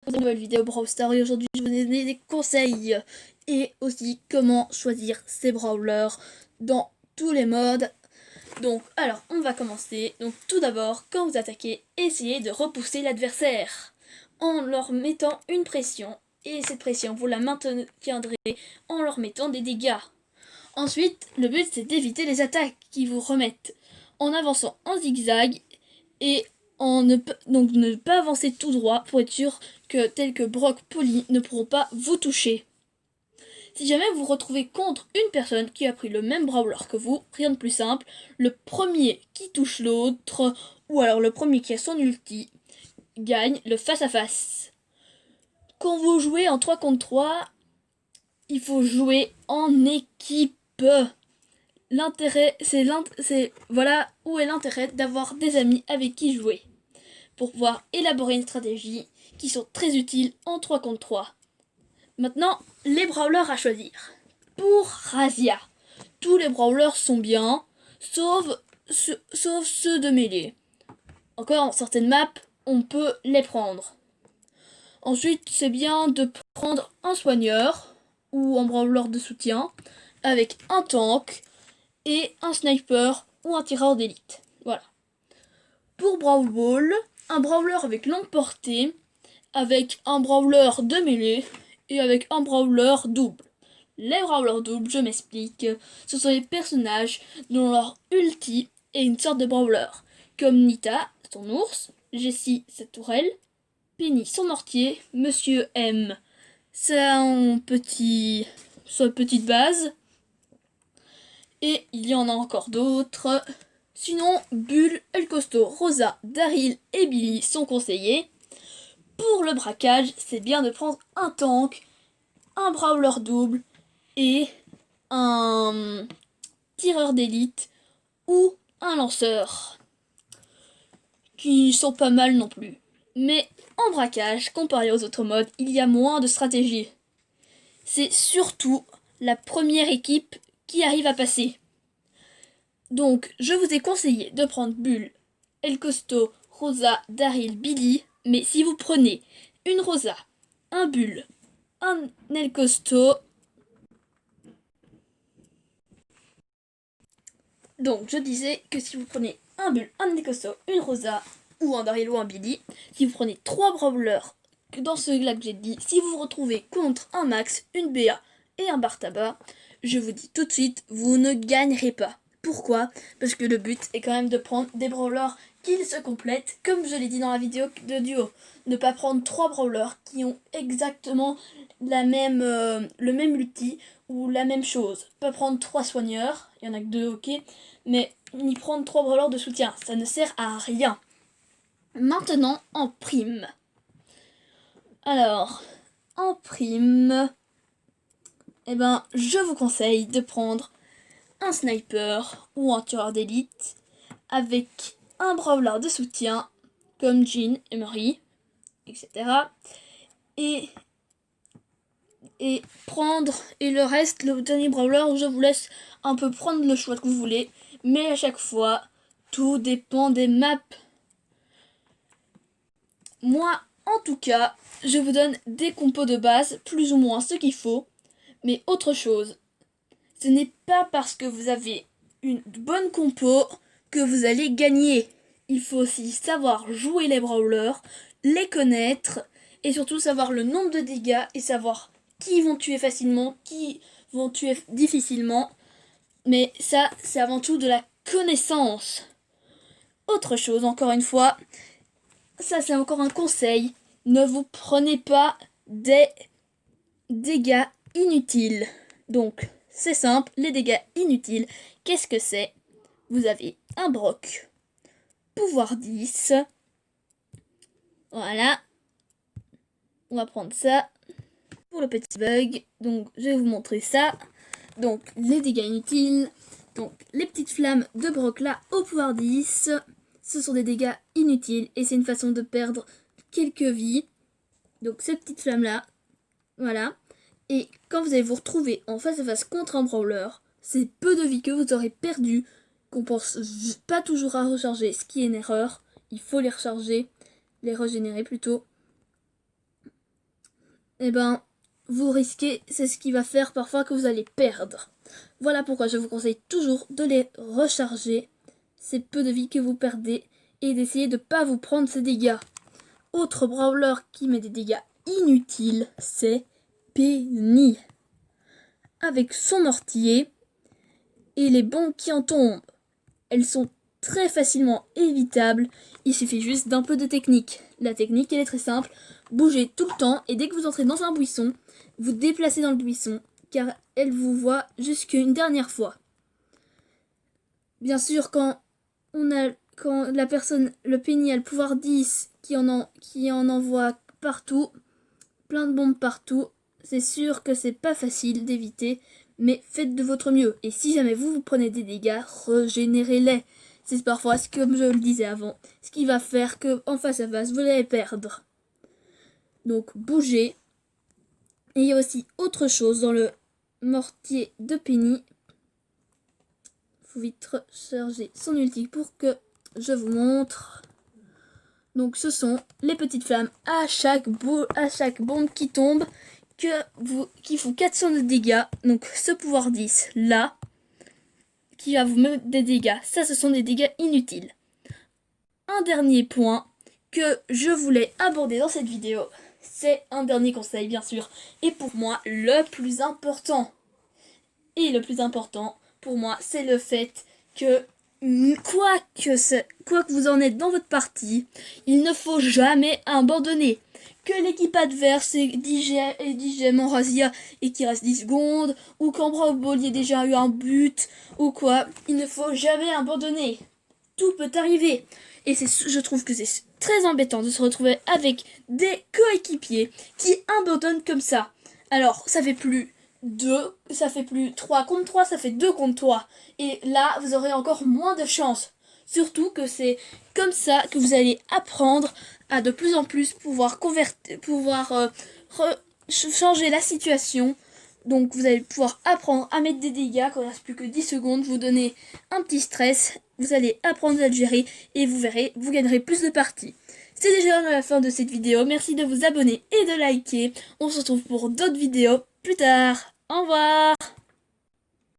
Pour une nouvelle vidéo Brawl Stars et aujourd'hui je vais vous donner des conseils et aussi comment choisir ses brawlers dans tous les modes. Donc alors on va commencer. Donc tout d'abord, quand vous attaquez, essayez de repousser l'adversaire en leur mettant une pression, et cette pression vous la maintiendrez en leur mettant des dégâts. Ensuite, le but c'est d'éviter les attaques qui vous remettent en avançant en zigzag et donc ne pas avancer tout droit pour être sûr que tels que Brock, Polly ne pourront pas vous toucher. Si jamais vous vous retrouvez contre une personne qui a pris le même brawler que vous, rien de plus simple, le premier qui touche l'autre, ou alors le premier qui a son ulti, gagne le face à face. Quand vous jouez en 3 contre 3, il faut jouer en équipe. L'intérêt, voilà où est l'intérêt d'avoir des amis avec qui jouer, pour pouvoir élaborer une stratégie qui sont très utiles en 3 contre 3. Maintenant, les brawlers à choisir. Pour Razia, tous les brawlers sont bien, sauf ceux de mêlée. Encore, dans certaines maps, on peut les prendre. Ensuite, c'est bien de prendre un soigneur ou un brawler de soutien avec un tank et un sniper ou un tireur d'élite. Voilà. Pour Brawl Ball, un brawler avec longue portée, avec un brawler de mêlée et avec un brawler double. Les brawlers doubles, je m'explique, ce sont les personnages dont leur ulti est une sorte de brawler, comme Nita, son ours, Jessie, sa tourelle, Penny, son mortier, Monsieur M, sa petite base, et il y en a encore d'autres. Sinon, Bull, El Costo, Rosa, Daryl et Billy sont conseillés. Pour le braquage, c'est bien de prendre un tank, un brawler double et un tireur d'élite ou un lanceur, qui sont pas mal non plus. Mais en braquage, comparé aux autres modes, il y a moins de stratégie. C'est surtout la première équipe qui arrive à passer. Donc, je vous ai conseillé de prendre Bull, El Costo, Rosa, Daryl, Billy. Mais si vous prenez une Rosa, un Bull, un El Costo... Donc, je disais que si vous prenez un Bull, un El Costo, une Rosa ou un Daryl ou un Billy, si vous prenez 3 brawlers dans ceux-là que j'ai dit, si vous vous retrouvez contre un Max, une BA et un bar tabac, je vous dis tout de suite, vous ne gagnerez pas. Pourquoi? Parce que le but est quand même de prendre des brawlers qui se complètent, comme je l'ai dit dans la vidéo de duo. Ne pas prendre 3 brawlers qui ont exactement le même ulti ou la même chose. Pas prendre 3 soigneurs, il y en a que 2, ok, mais ni prendre 3 brawlers de soutien, ça ne sert à rien. Maintenant, en prime. Alors, en prime, eh ben, je vous conseille de prendre un sniper ou un tireur d'élite avec un brawler de soutien comme Jean, Emery, etc. Et prendre, et le reste, le dernier brawler, je vous laisse un peu prendre le choix que vous voulez, mais à chaque fois, tout dépend des maps. Moi, en tout cas, je vous donne des compos de base, plus ou moins ce qu'il faut, mais autre chose. Ce n'est pas parce que vous avez une bonne compo que vous allez gagner. Il faut aussi savoir jouer les brawlers, les connaître et surtout savoir le nombre de dégâts et savoir qui vont tuer facilement, qui vont tuer difficilement. Mais ça, c'est avant tout de la connaissance. Autre chose, encore une fois, ça c'est encore un conseil, ne vous prenez pas des dégâts inutiles. Donc, c'est simple, les dégâts inutiles, qu'est-ce que c'est? Vous avez un Brock, pouvoir 10, voilà, on va prendre ça pour le petit bug, donc je vais vous montrer ça. Donc, les dégâts inutiles, donc les petites flammes de Brock là au pouvoir 10, ce sont des dégâts inutiles et c'est une façon de perdre quelques vies. Donc, ces petites flammes là, voilà. Et quand vous allez vous retrouver en face à face contre un brawler, c'est peu de vie que vous aurez perdu, qu'on pense pas toujours à recharger, ce qui est une erreur. Il faut les recharger, les régénérer plutôt. eh ben, vous risquez, c'est ce qui va faire parfois que vous allez perdre. Voilà pourquoi je vous conseille toujours de les recharger, ces peu de vie que vous perdez, et d'essayer de ne pas vous prendre ces dégâts. Autre brawler qui met des dégâts inutiles, c'est Penny. Avec son mortier et les bombes qui en tombent. Elles sont très facilement évitables, il suffit juste d'un peu de technique. La technique, elle est très simple, bougez tout le temps et dès que vous entrez dans un buisson, vous déplacez dans le buisson car elle vous voit jusqu'une dernière fois. Bien sûr, quand la personne, le Penny a le pouvoir 10 qui en envoie partout, plein de bombes partout, c'est sûr que c'est pas facile d'éviter, mais faites de votre mieux. Et si jamais vous prenez des dégâts, régénérez-les. C'est parfois, comme je le disais avant, ce qui va faire que en face à face, vous allez perdre. Donc bougez. Et il y a aussi autre chose dans le mortier de Penny. Il faut vite recharger son ulti pour que je vous montre. Donc ce sont les petites flammes à chaque bombe qui tombe qui font 400 de dégâts. Donc ce pouvoir 10 là qui va vous mettre des dégâts. Ça, ce sont des dégâts inutiles. Un dernier point que je voulais aborder dans cette vidéo, c'est un dernier conseil bien sûr. Et pour moi, le plus important. Et le plus important pour moi, c'est le fait que quoi que vous en êtes dans votre partie, il ne faut jamais abandonner. Que l'équipe adverse ait 10 gemmes en razzia et qu'il reste 10 secondes, ou qu'en Brawl Ball il y ait déjà eu un but, ou quoi, il ne faut jamais abandonner. Tout peut arriver. Et je trouve que c'est très embêtant de se retrouver avec des coéquipiers qui abandonnent comme ça. Alors, ça fait plus 3 contre 3, ça fait 2 contre 3. Et là, vous aurez encore moins de chance. Surtout que c'est comme ça que vous allez apprendre à de plus en plus pouvoir changer la situation. Donc vous allez pouvoir apprendre à mettre des dégâts quand il ne reste plus que 10 secondes, vous donner un petit stress, vous allez apprendre à le gérer et vous verrez, vous gagnerez plus de parties. C'est déjà la fin de cette vidéo, merci de vous abonner et de liker. On se retrouve pour d'autres vidéos plus tard. Au revoir.